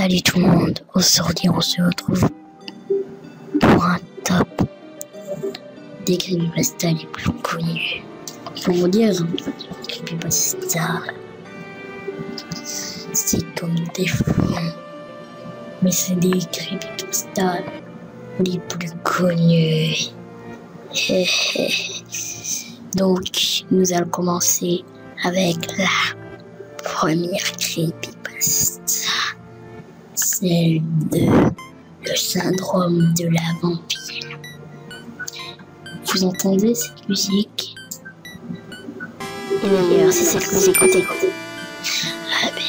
Salut tout le monde, aujourd'hui on se retrouve pour un top des creepypastas les plus connus. Pour vous dire, creepypasta, c'est comme des fonds, mais c'est des creepypastas les plus connus. Donc nous allons commencer avec la première creepypasta. Celle de le syndrome de la vampire. Vous entendez cette musique? Et d'ailleurs, c'est celle que vous écoutez. Ah ben,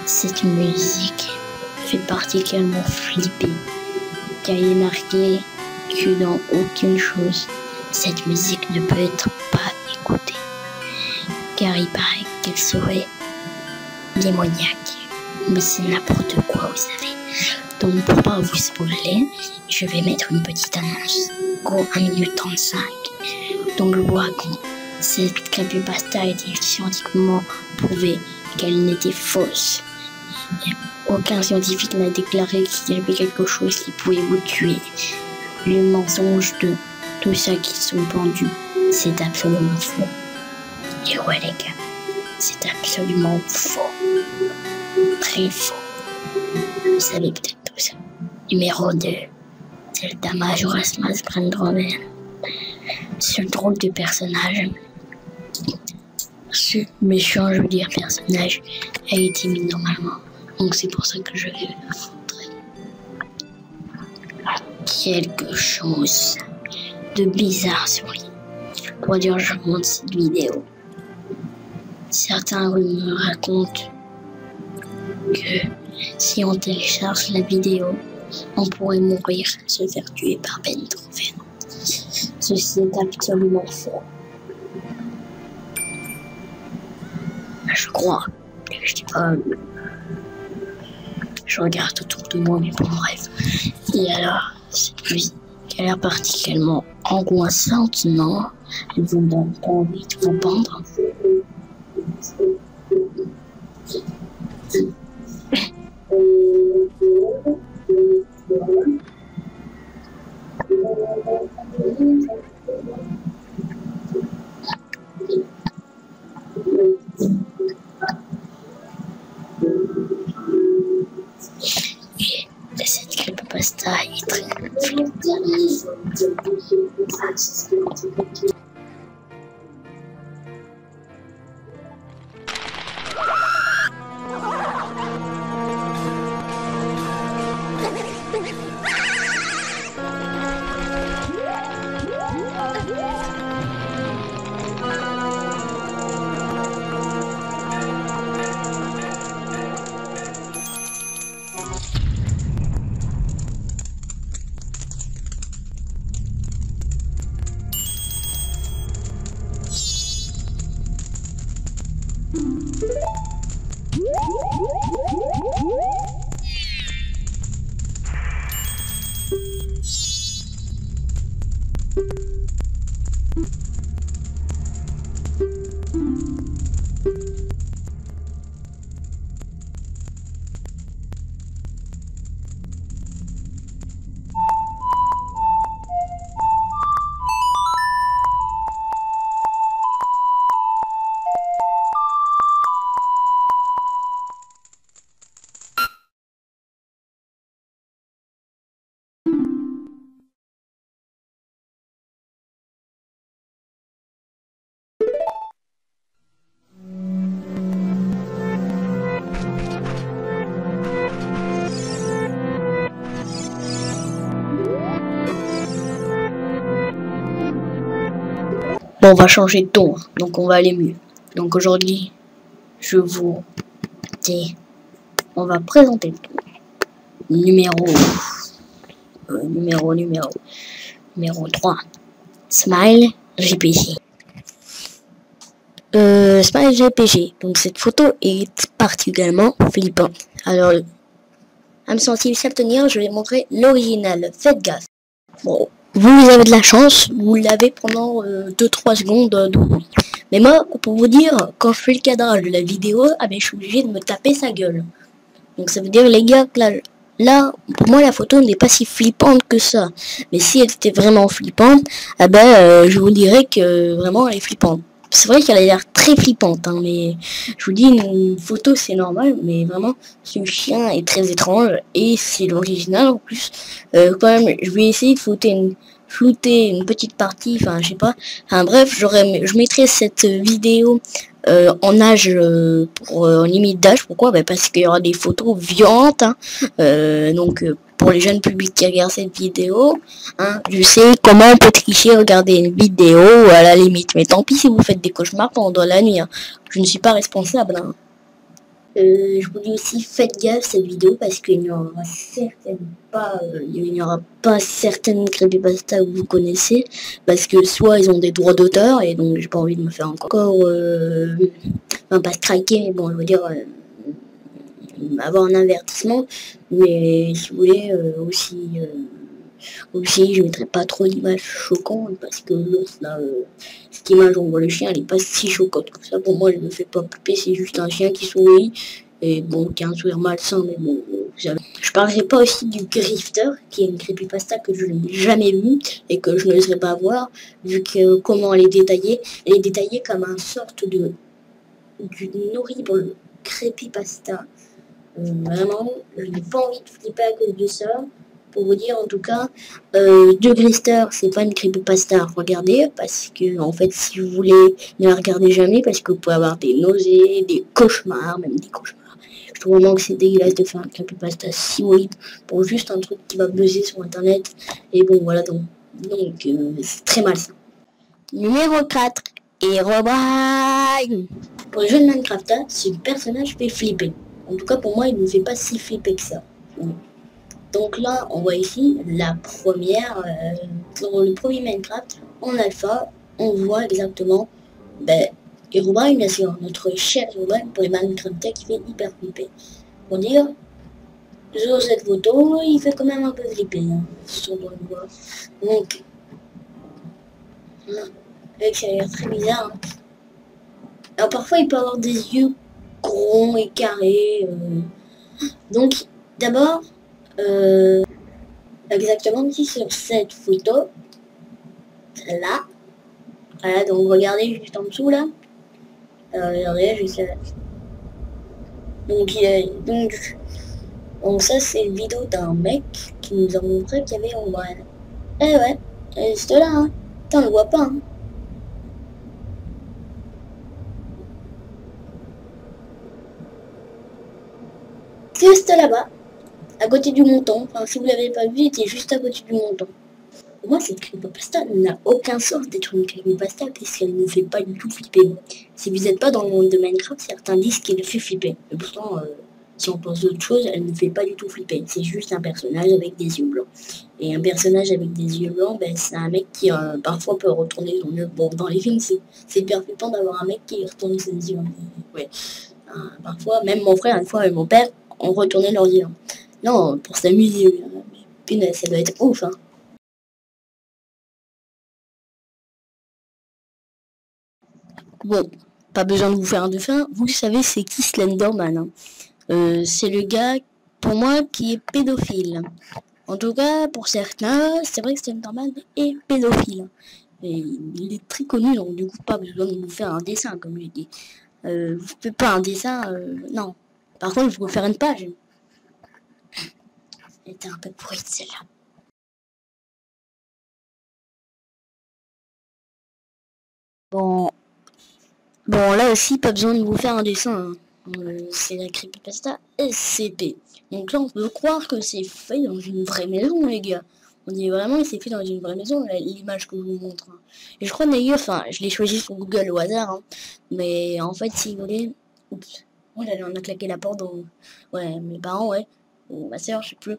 cette musique fait particulièrement flipper, car il est marqué que dans aucune chose, cette musique ne peut être pas écoutée, car il paraît qu'elle serait démoniaque. Mais c'est n'importe quoi, vous savez. Donc pour pas vous spoiler, je vais mettre une petite annonce. Go 1 minute 35. Donc le wagon, cette creepypasta a été scientifiquement prouvé qu'elle n'était fausse. Aucun scientifique n'a déclaré qu'il y avait quelque chose qui pouvait vous tuer. Le mensonge de tout ça qui sont pendus, c'est absolument faux. Et ouais les gars, c'est absolument faux. Très faux. Vous savez peut-être tout ça. Numéro 2. Delta Majora's Mask Andromen. Ce drôle de personnage, ce méchant, je veux dire, personnage, a été mis normalement. Donc c'est pour ça que je vais le montrer. Quelque chose de bizarre sur lui. Pour dire, je montre cette vidéo. Certains me racontent que si on télécharge la vidéo, on pourrait mourir, se faire tuer par Ben Droven. Ceci est absolument faux. Je crois. Je sais pas. Je regarde autour de moi, mais bon, bref. Et alors, cette musique a l'air particulièrement angoissante, non? Elle vous donne pas envie de vous pendre? Et cette creepypasta est très flippante. Bon, on va changer de ton, donc on va aller mieux. Donc aujourd'hui, je vous dis, on va présenter le tour. Numéro 3. Smile GPG. Smile GPG. Donc cette photo est particulièrement flippante. Alors, à me sentir s'abstenir, je vais montrer l'original. Faites gaffe. Bon, vous avez de la chance, vous l'avez pendant 2-3 secondes de bruit. Mais moi, pour vous dire, quand je fais le cadrage de la vidéo, ah ben, je suis obligé de me taper sa gueule. Donc ça veut dire les gars que là, pour moi la photo n'est pas si flippante que ça. Mais si elle était vraiment flippante, ah ben je vous dirais que vraiment elle est flippante. C'est vrai qu'elle a l'air très flippante, hein, mais je vous dis, une photo c'est normal, mais vraiment ce chien est très étrange et c'est l'original en plus. Quand même, je vais essayer de flouter une petite partie, enfin je sais pas. Enfin bref, je mettrai cette vidéo en âge, en limite d'âge. Pourquoi? Ben, parce qu'il y aura des photos violentes, hein. Donc pour les jeunes publics qui regardent cette vidéo, hein, je sais comment on peut tricher, regarder une vidéo à la limite, mais tant pis si vous faites des cauchemars pendant la nuit, hein. Je ne suis pas responsable, hein. Je vous dis aussi, faites gaffe cette vidéo parce qu'il n'y aura pas certaines creepypasta que vous connaissez, parce que soit ils ont des droits d'auteur et donc j'ai pas envie de me faire encore enfin pas striker, mais bon je veux dire avoir un avertissement, mais si vous voulez aussi je mettrai pas trop d'images choquantes parce que l'autre là cette image où on voit le chien elle est pas si choquante que ça. Pour moi elle me fait pas flipper, c'est juste un chien qui sourit et bon qui a un sourire malsain, mais bon je parlerai pas aussi du Grifter qui est une creepypasta que je n'ai jamais vue et que je n'oserais pas voir vu que comment elle est détaillée comme un sorte d'une horrible creepypasta. Vraiment, je n'ai pas envie de flipper à cause de ça. Pour vous dire en tout cas, de Grister, c'est pas une creepypasta à regarder parce que en fait, si vous voulez, ne la regardez jamais parce que vous pouvez avoir des nausées, des cauchemars, même des cauchemars. Je trouve vraiment que c'est dégueulasse de faire un creepypasta si horrible pour juste un truc qui va buzzer sur internet. Et bon, voilà donc c'est très mal ça. Numéro 4, Herobrine. Pour les jeux de Minecraft, ce personnage fait flipper. En tout cas, pour moi, il ne fait pas si flipper que ça. Donc là, on voit ici la première, pour le premier Minecraft, en alpha, on voit exactement Herobrine, bien sûr, notre cher Herobrine pour les Minecraft qui fait hyper flipper. Pour dire, sur cette photo, il fait quand même un peu flipper, hein, sur le voit. Donc, avec ça a l'air très bizarre. Hein. Alors parfois, il peut avoir des yeux gronds et carrés. Donc, d'abord, exactement ici sur cette photo, celle-là. Voilà, donc regardez juste en dessous là. Regardez juste là. Donc ça c'est une vidéo d'un mec qui nous a montré qu'il y avait en vrai. Eh ouais, juste là, hein. Putain, on le voit pas, hein. Juste là-bas, à côté du montant. Enfin, si vous l'avez pas vu, il était juste à côté du montant. Pour moi, cette creepypasta n'a aucun sens d'être une creepypasta puisqu'elle ne fait pas du tout flipper. Si vous n'êtes pas dans le monde de Minecraft, certains disent qu'elle fait flipper. Et pourtant, si on pense d'autre chose, elle ne fait pas du tout flipper. C'est juste un personnage avec des yeux blancs. Et un personnage avec des yeux blancs, c'est un mec qui parfois peut retourner son yeux. Bon, dans les films, c'est hyper flippant d'avoir un mec qui retourne ses yeux. Ouais. Parfois, même mon frère, une fois, et mon père ont retourné leurs yeux. Non, pour s'amuser. Punaise, ça doit être ouf, hein. Bon, pas besoin de vous faire un dessin, vous savez c'est qui Slenderman, hein. C'est le gars, pour moi, qui est pédophile. En tout cas, pour certains, c'est vrai que Slenderman est pédophile. Et il est très connu, donc du coup, pas besoin de vous faire un dessin, comme je dis. Vous faites pas un dessin, non. Par contre, je vais vous faire une page. Elle était un peu pourrie, celle-là. Bon, là aussi, pas besoin de vous faire un dessin. Hein. C'est la creepypasta SCP. Donc là, on peut croire que c'est fait dans une vraie maison, les gars. On dit vraiment que c'est fait dans une vraie maison, l'image que je vous montre. Hein. Et je crois d'ailleurs, enfin, je l'ai choisi sur Google au hasard. Hein. Mais en fait, si vous voulez... Oups. Oh là là, on a claqué la porte. Ouais, mes parents, ouais. Ou ma soeur, je sais plus.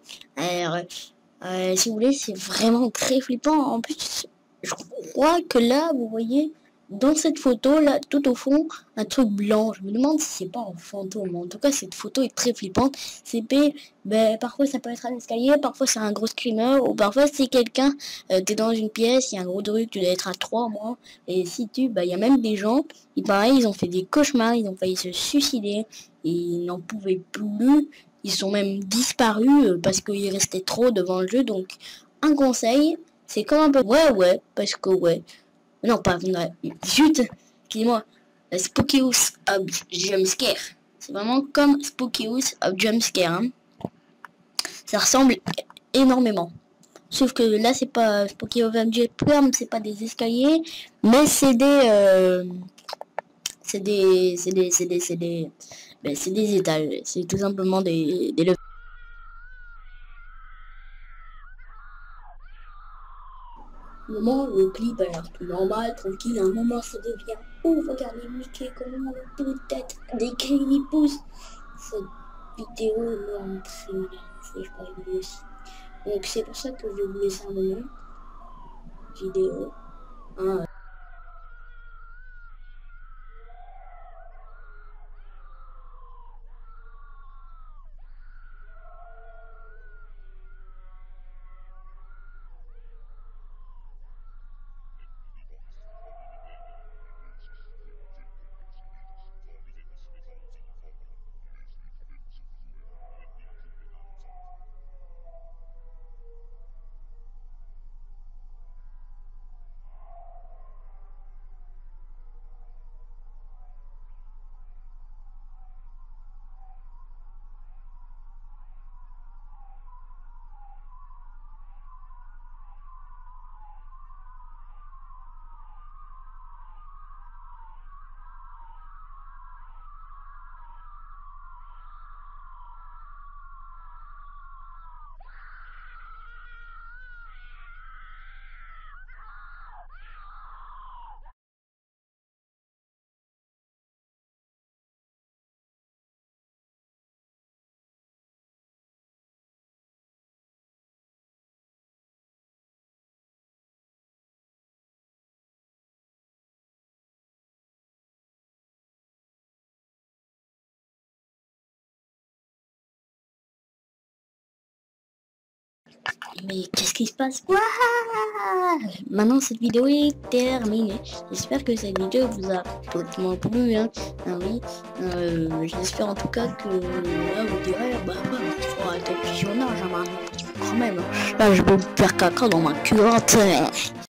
Si vous voulez, c'est vraiment très flippant. En plus, je crois que là, vous voyez... Dans cette photo là, tout au fond, un truc blanc. Je me demande si c'est pas un fantôme. En tout cas, cette photo est très flippante. CP, parfois ça peut être un escalier, parfois c'est un gros screamer, ou parfois c'est quelqu'un, t'es dans une pièce, il y a un gros truc, tu dois être à 3 mois, et si tu, il y a même des gens, pareil, ils ont fait des cauchemars, ils ont failli se suicider, et ils n'en pouvaient plus, Ils sont même disparus parce qu'ils restaient trop devant le jeu. Donc, un conseil, c'est comme un peu... Ouais, parce que ouais. Non, pas... Zut, excusez-moi. Spooky House of Jumpscare. C'est vraiment comme Spooky House of Jumpscare. Hein. Ça ressemble énormément. Sauf que là, c'est pas Spooky House of Jumpscare, c'est pas des escaliers, mais c'est des... c'est des étages. C'est tout simplement des levels. Un moment, le clip a l'air tout normal, tranquille. À un moment, ça devient ouf. Regardez Mickey, comment le peut-être des cris il pousse. Cette vidéo me très mal. Je pas une aussi. Donc, c'est pour ça que je voulais ça un moment. Vidéo. Hein, Mais qu'est-ce qui se passe? Ouah, maintenant cette vidéo est terminée. J'espère que cette vidéo vous a complètement plu. Hein. Ah oui. J'espère en tout cas que là vous direz bah il faut arrêter le visionnage hein, quand même. Là je peux me faire caca dans ma culotte.